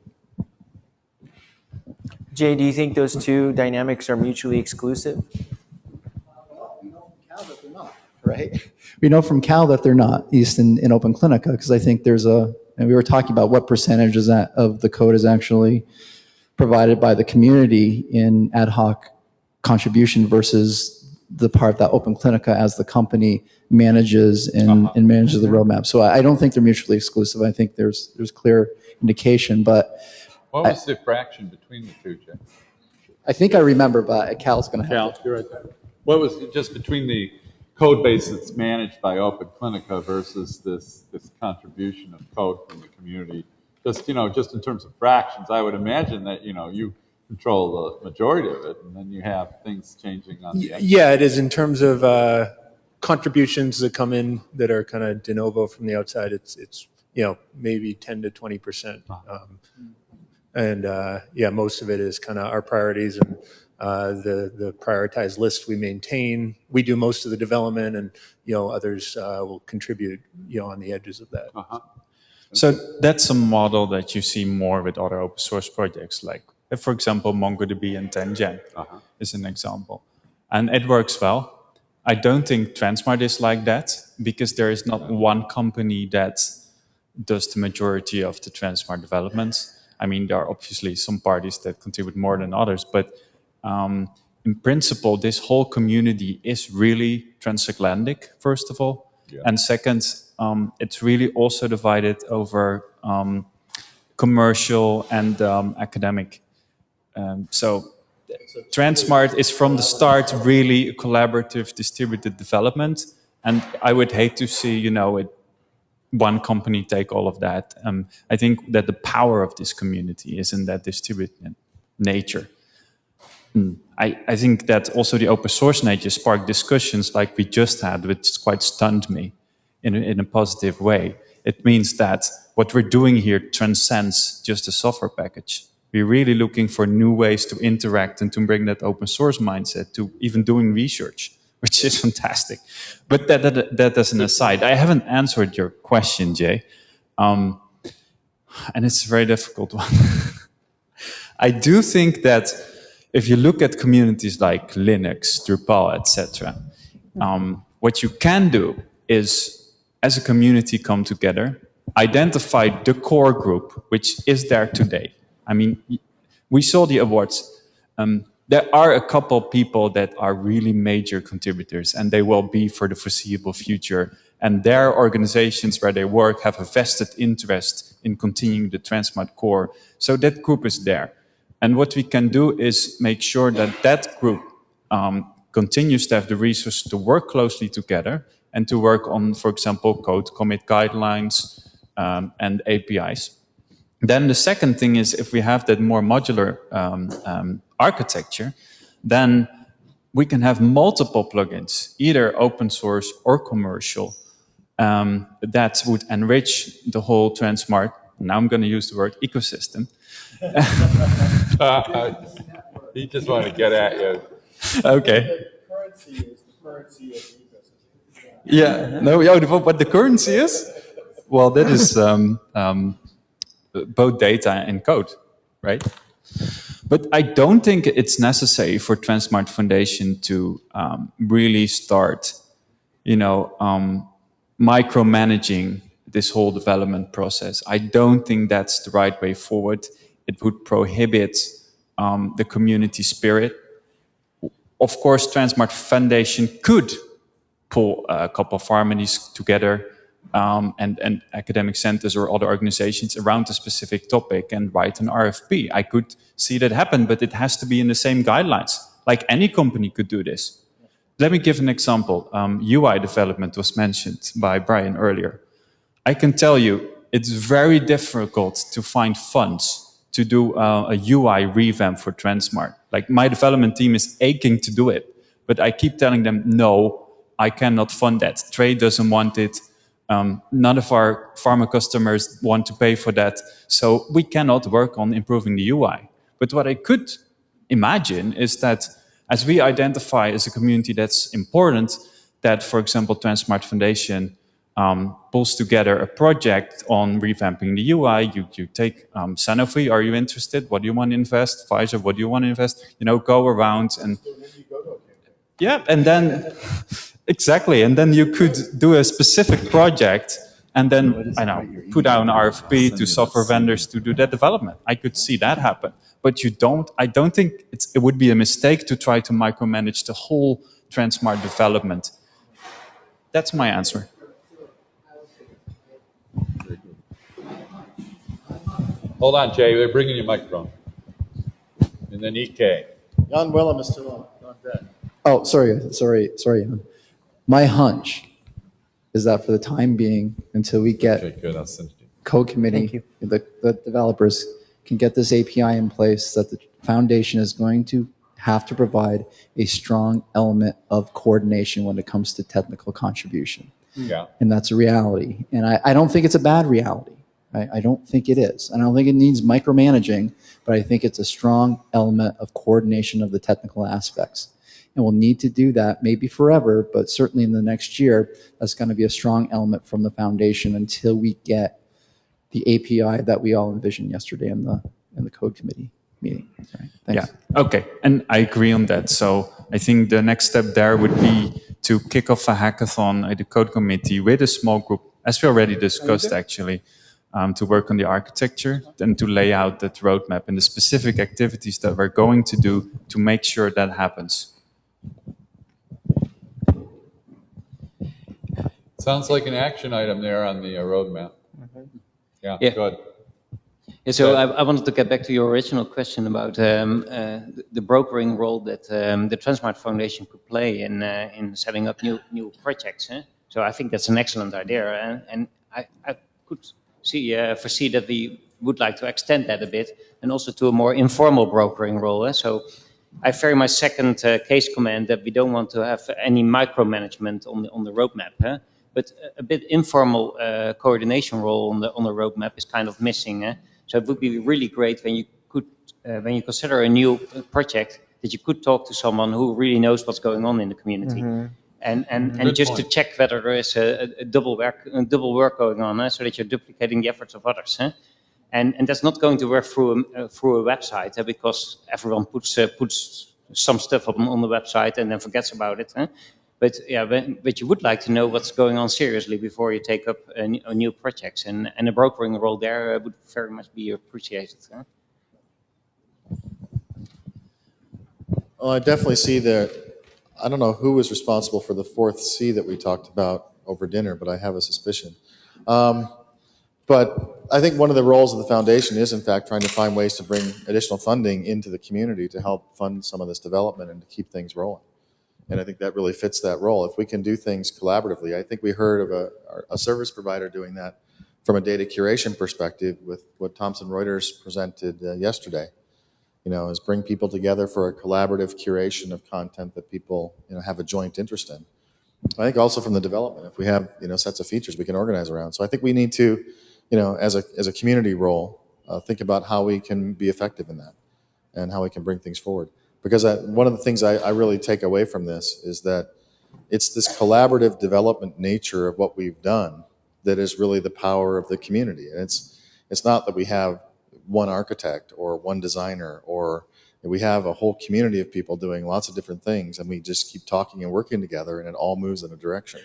Jay, do you think those two dynamics are mutually exclusive? Well, we know from Cal that they're not, right? We know from Cal that they're not, at least in Open Clinica, because I think and we were talking about what percentage of the code is actually provided by the community in ad hoc contribution versus the part that Open Clinica as the company manages and manages the roadmap. So I don't think they're mutually exclusive. I think there's clear indication, but what was the fraction between the two, Jay? I think I remember, but Cal's going to have Cal, you're right there. What was it just between the code base that's managed by Open Clinica versus this contribution of code from the community? Just in terms of fractions, I would imagine that you control the majority of it, and then you have things changing on the end. Yeah, it is in terms of contributions that come in that are kind of de novo from the outside. It's maybe 10 to 20%. Most of it is kind of our priorities and the prioritized list we maintain. We do most of the development, and others will contribute on the edges of that. So that's a model that you see more with other open source projects, like for example MongoDB and 10gen is an example, and it works well. I don't think Transmart is like that, because there is not one company that does the majority of the Transmart developments. I mean, there are obviously some parties that contribute more than others, but in principle, this whole community is really transatlantic, first of all. Yeah. And second, it's really also divided over commercial and academic. So Transmart is from the start really a collaborative, distributed development. And I would hate to see, one company take all of that. I think that the power of this community is in that distributed nature. I think that also the open source nature sparked discussions like we just had, which quite stunned me in a positive way. It means that what we're doing here transcends just a software package. We're really looking for new ways to interact and to bring that open source mindset to even doing research, which is fantastic. But that as an aside, I haven't answered your question, Jay. And it's a very difficult one. I do think that if you look at communities like Linux, Drupal, etc., what you can do is, as a community, come together, identify the core group, which is there today. I mean, we saw the awards. There are a couple people that are really major contributors, and they will be for the foreseeable future. And their organizations where they work have a vested interest in continuing the Transmart core. So that group is there. And what we can do is make sure that that group continues to have the resources to work closely together and to work on, for example, code commit guidelines and APIs. Then the second thing is, if we have that more modular architecture, then we can have multiple plugins, either open source or commercial, that would enrich the whole Transmart, now I'm going to use the word ecosystem. He just wanted to get at you. Okay. The currency is the currency of the ecosystem. Yeah, no, what the currency is? Well, that is both data and code, right? But I don't think it's necessary for Transmart Foundation to really start, micromanaging this whole development process. I don't think that's the right way forward. It would prohibit the community spirit. Of course, Transmart Foundation could pull a couple of harmonies together and academic centers or other organizations around a specific topic and write an RFP. I could see that happen, but it has to be in the same guidelines. Like any company could do this. Let me give an example. UI development was mentioned by Brian earlier. I can tell you it's very difficult to find funds to do a UI revamp for Transmart. Like my development team is aching to do it, but I keep telling them, no, I cannot fund that. Trade doesn't want it. None of our pharma customers want to pay for that. So we cannot work on improving the UI. But what I could imagine is that as we identify as a community that's important, that, for example, Transmart Foundation pulls together a project on revamping the UI. You take Sanofi, are you interested? What do you want to invest? Pfizer, what do you want to invest? You know, go around and yeah, and then exactly, and then you could do a specific project and then I know put out an RFP to software vendors to do that development. I could see that happen, but I don't think it would be a mistake to try to micromanage the whole Transmart development. That's my answer. Hold on, Jay. They're bringing you a microphone. And then EK. Jan Willem is still on deck. Oh, sorry, Jan. My hunch is that for the time being, until we get code committee, the developers can get this API in place, that the foundation is going to have to provide a strong element of coordination when it comes to technical contribution. Yeah. And that's a reality. And I don't think it's a bad reality. I don't think it is. I don't think it needs micromanaging, but I think it's a strong element of coordination of the technical aspects. And we'll need to do that maybe forever, but certainly in the next year, that's going to be a strong element from the foundation until we get the API that we all envisioned yesterday in the code committee meeting. Right. Thanks. Yeah, okay, and I agree on that. So I think the next step there would be to kick off a hackathon at the code committee with a small group, as we already discussed actually, to work on the architecture and to lay out that roadmap and the specific activities that we're going to do to make sure that happens. Sounds like an action item there on the roadmap. Yeah, good. Yeah, so I wanted to get back to your original question about the brokering role that the Transmart Foundation could play in setting up new projects. So I think that's an excellent idea, and I could foresee that we would like to extend that a bit, and also to a more informal brokering role. So I vary my second case command that we don't want to have any micromanagement on the roadmap, but a bit informal coordination role on the roadmap is kind of missing. So it would be really great when you consider a new project that you could talk to someone who really knows what's going on in the community. Mm-hmm. And just to check whether there is a double work going on, so that you're duplicating the efforts of others. And that's not going to work through a website, because everyone puts some stuff up on the website and then forgets about it. But yeah, but you would like to know what's going on seriously before you take up a new projects, and a brokering role there would very much be appreciated. Well, I definitely see that. I don't know who was responsible for the fourth C that we talked about over dinner, but I have a suspicion. But I think one of the roles of the foundation is, in fact, trying to find ways to bring additional funding into the community to help fund some of this development and to keep things rolling. And I think that really fits that role. If we can do things collaboratively, I think we heard of a service provider doing that from a data curation perspective with what Thomson Reuters presented yesterday. Is bring people together for a collaborative curation of content that people, have a joint interest in. I think also from the development, if we have, sets of features we can organize around. So I think we need to, as a community role, think about how we can be effective in that and how we can bring things forward. Because one of the things I really take away from this is that it's this collaborative development nature of what we've done that is really the power of the community. And it's not that we have one architect or one designer, or we have a whole community of people doing lots of different things, and we just keep talking and working together, and it all moves in a direction.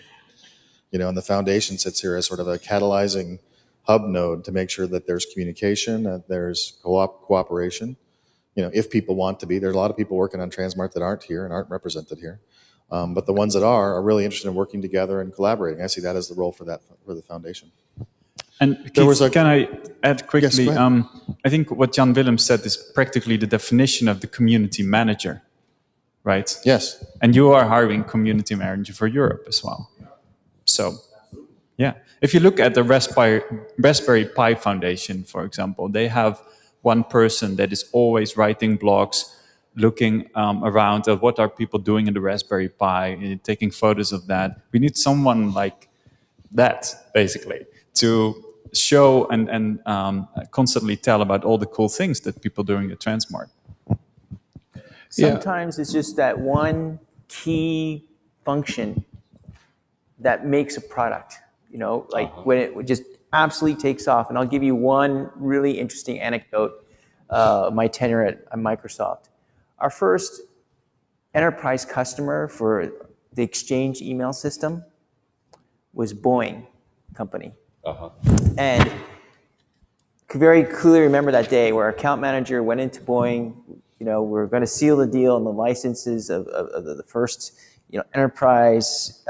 And the foundation sits here as sort of a catalyzing hub node to make sure that there's communication, that there's cooperation, if people want to be. There's a lot of people working on Transmart that aren't here and aren't represented here. But the ones that are really interested in working together and collaborating. I see that as the role for the foundation. And Keith, can I add quickly? Yes, I think what Jan Willem said is practically the definition of the community manager, right? Yes. And you are hiring community manager for Europe as well. So, yeah. If you look at the Raspberry Pi Foundation, for example, they have one person that is always writing blogs, looking around at what are people doing in the Raspberry Pi, and taking photos of that. We need someone like that, basically, to show and constantly tell about all the cool things that people doing at Transmart. Sometimes it's just that one key function that makes a product, when it just absolutely takes off. And I'll give you one really interesting anecdote, my tenure at Microsoft. Our first enterprise customer for the Exchange email system was Boeing Company. And I could very clearly remember that day where our account manager went into Boeing. We're going to seal the deal on the licenses of the first, enterprise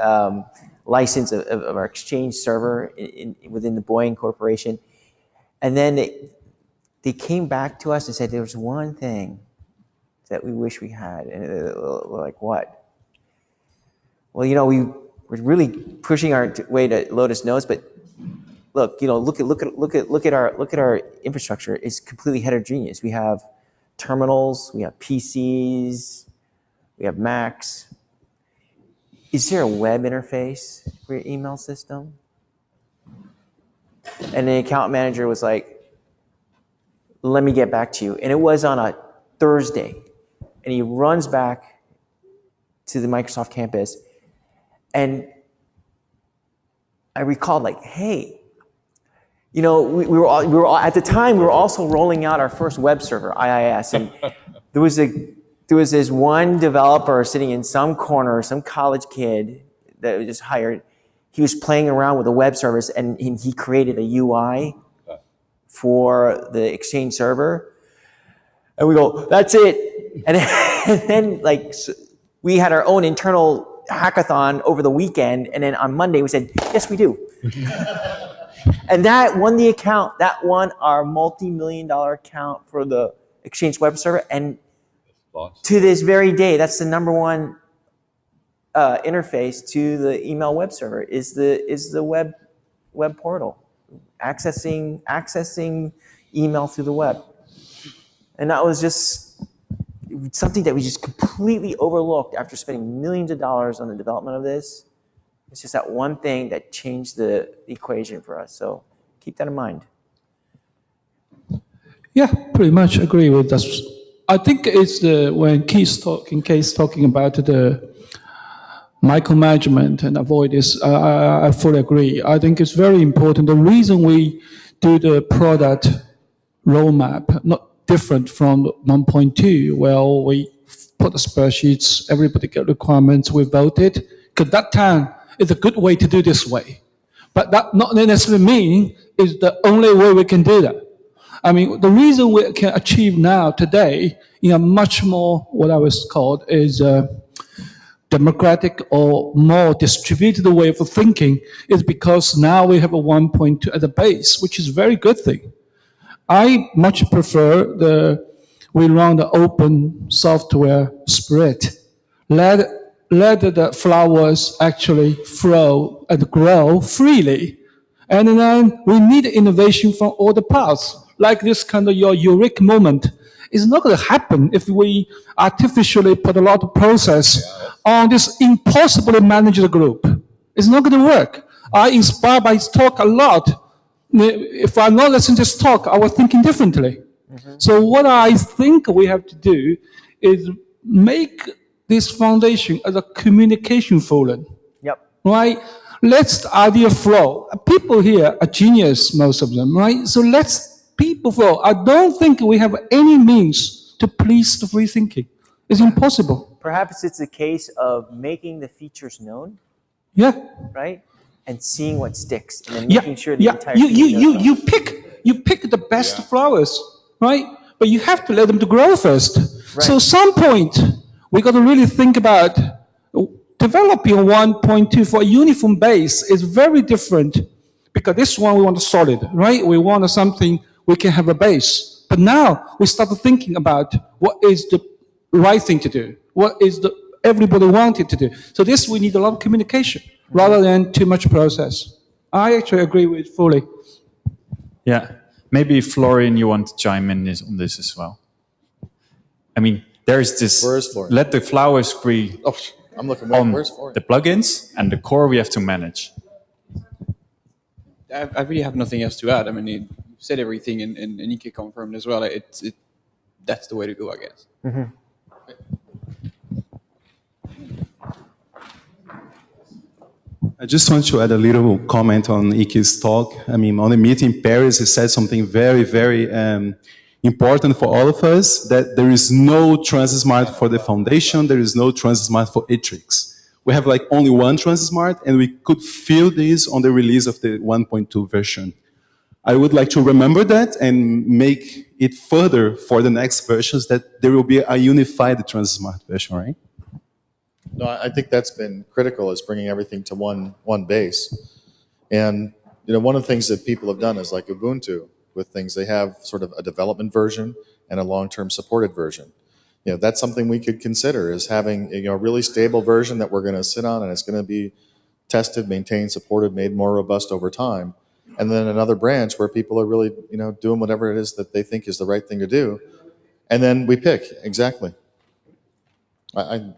license of our Exchange server within the Boeing Corporation. And then they came back to us and said, there's one thing that we wish we had. And we're like, what? Well, we're really pushing our way to Lotus Notes, but look at our infrastructure. It's completely heterogeneous. We have terminals, we have PCs, we have Macs. Is there a web interface for your email system? And the account manager was like, let me get back to you. And it was on a Thursday. And he runs back to the Microsoft campus. And I recalled, like, hey, we were all, at the time, we were also rolling out our first web server, IIS. And there was this one developer sitting in some corner, some college kid that was just hired. He was playing around with a web service, and he created a UI for the Exchange server. And we go, that's it. And then we had our own internal hackathon over the weekend, and then on Monday we said, yes, we do. And that won the account. That won our multi-million-dollar account for the Exchange web server. And to this very day, that's the number one interface to the email web server is the web portal, accessing email through the web. And that was just something that we just completely overlooked after spending millions of dollars on the development of this. It's just that one thing that changed the equation for us. So keep that in mind. Yeah, pretty much agree with that. I think it's when Keith's talking about the micromanagement and avoid this, I fully agree. I think it's very important. The reason we do the product roadmap, not different from 1.2, where we put the spreadsheets, everybody get requirements, we vote it, because that time is a good way to do this way. But that not necessarily mean is the only way we can do that. I mean, the reason we can achieve now, today, in a much more, what I was called, is democratic or more distributed way of thinking is because now we have a 1.2 as a base, which is a very good thing. I much prefer we run the open software spirit. Let the flowers actually flow and grow freely. And then we need innovation from all the parts. Like this kind of your Eureka moment. It's not going to happen if we artificially put a lot of process on this impossibly managed group. It's not going to work. I inspired by his talk a lot. If I'm not listening to this talk, I was thinking differently. Mm-hmm. So what I think we have to do is make this foundation as a communication forum. Yep. Right? Let's the idea flow. People here are genius, most of them, right? So let's people flow. I don't think we have any means to please the free thinking. It's impossible. Perhaps it's a case of making the features known. Yeah. Right? And seeing what sticks, and then making sure the entire you pick the best flowers, right? but you have to let them to grow first. Right. So some point, we got to really think about developing 1.2 for a uniform base is very different, because this one we want a solid, right? We want something we can have a base. But now we start thinking about what is the right thing to do, what is the everybody wanted to do. So this we need a lot of communication rather than too much process. I actually agree with fully. Yeah, maybe Florian, you want to chime in on this as well. I mean, there's this. Where is Florian? Let the flowers grow. Oh, I'm looking. Where's Florian? The plugins and the core we have to manage. I really have nothing else to add. I mean, you said everything, and Ike confirmed as well. That's the way to go, I guess. Mm-hmm. I just want to add a little comment on Ike's talk. I mean, on the meeting in Paris, he said something very, very important for all of us, that there is no Transmart for the foundation, there is no Transmart for Atrix. We have like only one Transmart, and we could feel this on the release of the 1.2 version. I would like to remember that and make it further for the next versions, that there will be a unified Transmart version, right? No, I think that's been critical, is bringing everything to one base. And one of the things that people have done is like Ubuntu with things. They have sort of a development version and a long-term supported version. That's something we could consider, is having a really stable version that we're going to sit on, and it's going to be tested, maintained, supported, made more robust over time. And then another branch where people are really doing whatever it is that they think is the right thing to do. And then we pick, exactly.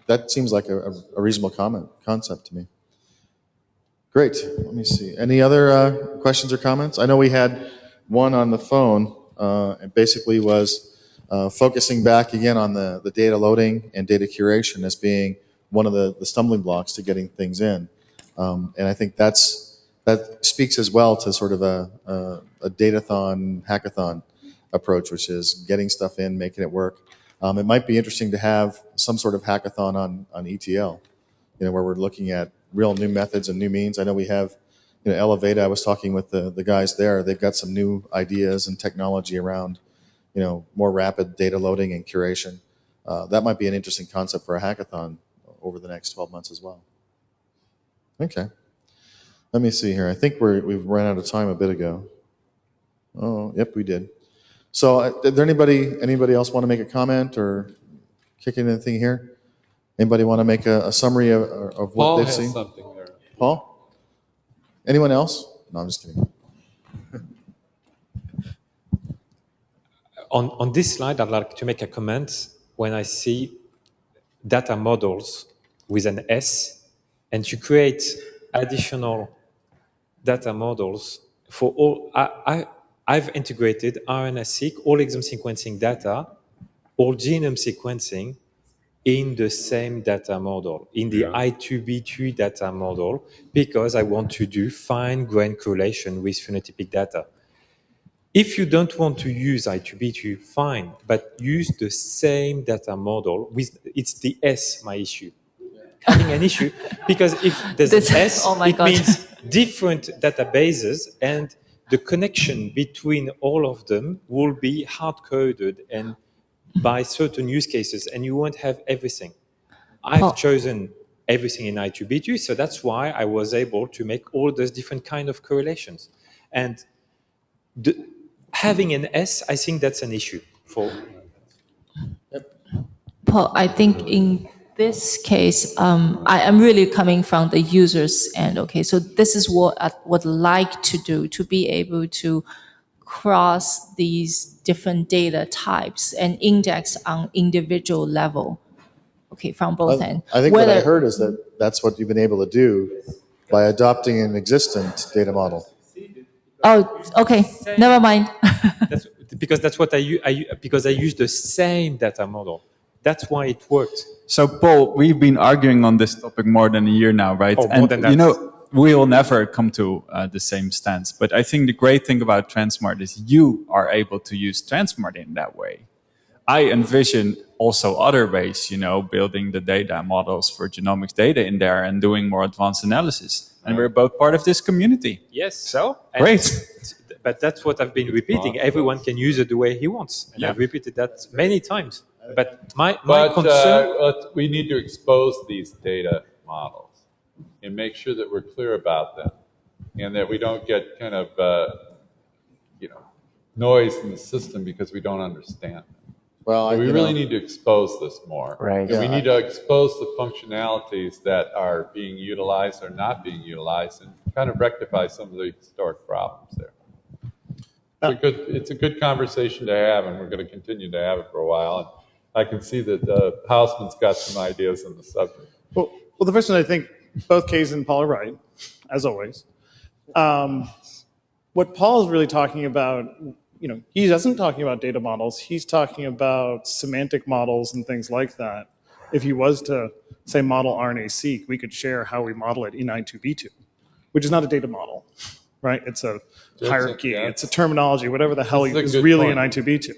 That seems like a reasonable concept to me. Great. Let me see. Any other questions or comments? I know we had one on the phone. It basically was focusing back again on the data loading and data curation as being one of the stumbling blocks to getting things in. And I think that speaks as well to sort of a datathon, hackathon approach, which is getting stuff in, making it work. It might be interesting to have some sort of hackathon on ETL, where we're looking at real new methods and new means. I know we have, Elevate. I was talking with the guys there. They've got some new ideas and technology around, more rapid data loading and curation. That might be an interesting concept for a hackathon over the next 12 months as well. Okay. Let me see here. I think we've run out of time a bit ago. Oh, yep, we did. So, is there anybody else want to make a comment or kick in anything here? Anybody want to make a summary of what they've seen? Paul has something there. Paul? Anyone else? No, I'm just kidding. On this slide, I'd like to make a comment when I see data models with an S, and to create additional data models for all. I've integrated RNA-seq, all exome sequencing data, all genome sequencing in the same data model, in the I2B2 data model, because I want to do fine-grained correlation with phenotypic data. If you don't want to use I2B2, fine, but use the same data model. It's the S, my issue. Having an issue, because if there's an S, it means different databases, and the connection between all of them will be hard-coded and by certain use cases, and you won't have everything. I've chosen everything in I2B2, so that's why I was able to make all those different kind of correlations. And having an S, I think that's an issue for. Paul, I think in this case, I am really coming from the user's end. Okay, so this is what I would like to do, to be able to cross these different data types and index on individual level. Okay, from both ends. I think what I heard is that that's what you've been able to do by adopting an existent data model. Oh, okay. Never mind. Because that's what because I use the same data model. That's why it worked. So, Paul, we've been arguing on this topic more than a year now, right? Oh, more than that. We'll never come to the same stance. But I think the great thing about Transmart is you are able to use Transmart in that way. I envision also other ways, building the data models for genomics data in there and doing more advanced analysis. And we're both part of this community. Yes. So, great. But that's what I've been repeating. Everyone can use it the way he wants. And I've repeated that many times. But my concern... we need to expose these data models and make sure that we're clear about them and that we don't get kind of, noise in the system because we don't understand them. Well, so we really need to expose this more. Right. And we need to expose the functionalities that are being utilized or not being utilized and kind of rectify some of the historic problems there. It's a good conversation to have, and we're going to continue to have it for a while. And I can see that Hausman's got some ideas on the subject. Well, the first one, I think both Kees and Paul are right, as always. What Paul is really talking about, he isn't talking about data models. He's talking about semantic models and things like that. If he was to, say, model RNA-seq, we could share how we model it in I2B2, which is not a data model, right? It's a hierarchy, it's a terminology, whatever the hell is really in I2B2.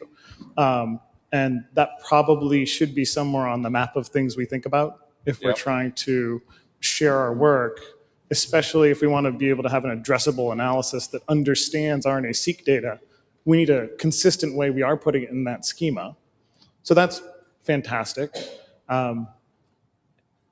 And that probably should be somewhere on the map of things we think about if we're trying to share our work, especially if we want to be able to have an addressable analysis that understands RNA-seq data. We need a consistent way we are putting it in that schema. So that's fantastic. In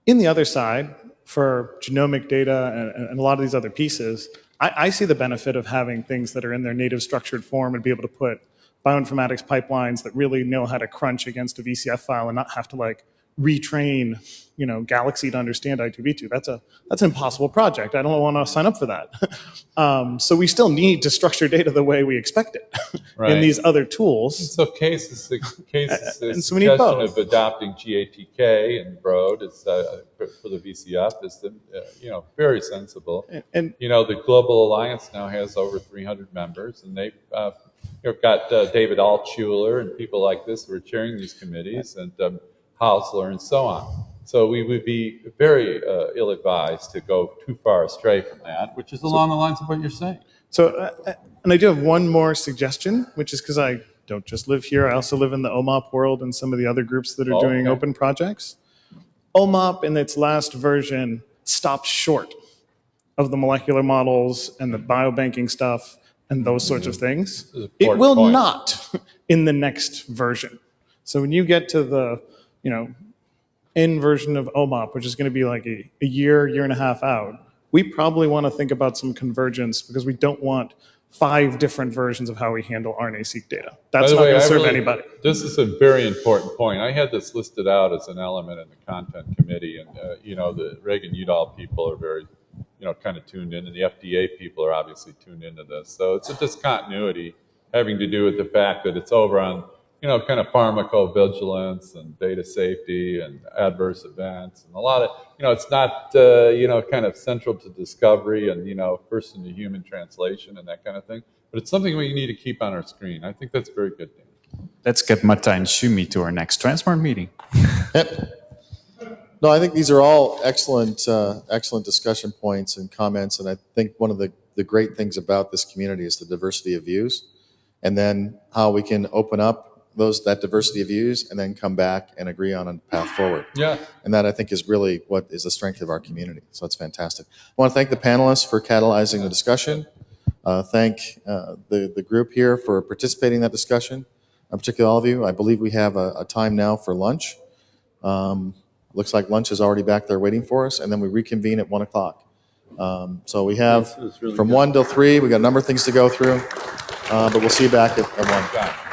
the other side, for genomic data and a lot of these other pieces, I see the benefit of having things that are in their native structured form and be able to put bioinformatics pipelines that really know how to crunch against a VCF file and not have to retrain, Galaxy to understand I2B2. That's an impossible project. I don't want to sign up for that. So we still need to structure data the way we expect it in these other tools. So Case's suggestion of adopting GATK and Broad is for the VCF is very sensible. And the Global Alliance now has over 300 members, and they've got David Altshuler and people like this who are chairing these committees, and Hausler and so on. So we would be very ill-advised to go too far astray from that, which is along the lines of what you're saying. So, and I do have one more suggestion, which is because I don't just live here, I also live in the OMOP world and some of the other groups that are doing open projects. OMOP in its last version stopped short of the molecular models and the biobanking stuff and those sorts of things. It will not in the next version. So when you get to the end version of OMOP, which is going to be like a year and a half out, we probably want to think about some convergence because we don't want 5 different versions of how we handle RNA-seq data. That's not going to serve anybody. This is a very important point. I had this listed out as an element in the content committee, and the Reagan-Udall people are very, kind of tuned in, and the FDA people are obviously tuned into this. So it's a discontinuity having to do with the fact that it's over on kind of pharmacovigilance and data safety and adverse events and a lot of, it's not, kind of central to discovery and, first into human translation and that kind of thing. But it's something we need to keep on our screen. I think that's very good. Let's get Martijn Schumi to our next Transmart meeting. No, I think these are all excellent discussion points and comments. And I think one of the great things about this community is the diversity of views, and then how we can open up that diversity of views and then come back and agree on a path forward. Yeah. And that, I think, is really what is the strength of our community. So it's fantastic. I want to thank the panelists for catalyzing the discussion. Thank the group here for participating in that discussion. Particularly all of you. I believe we have a time now for lunch. Looks like lunch is already back there waiting for us, and then we reconvene at 1 o'clock. So we have from 1 till 3, we got a number of things to go through, but we'll see you back at 1.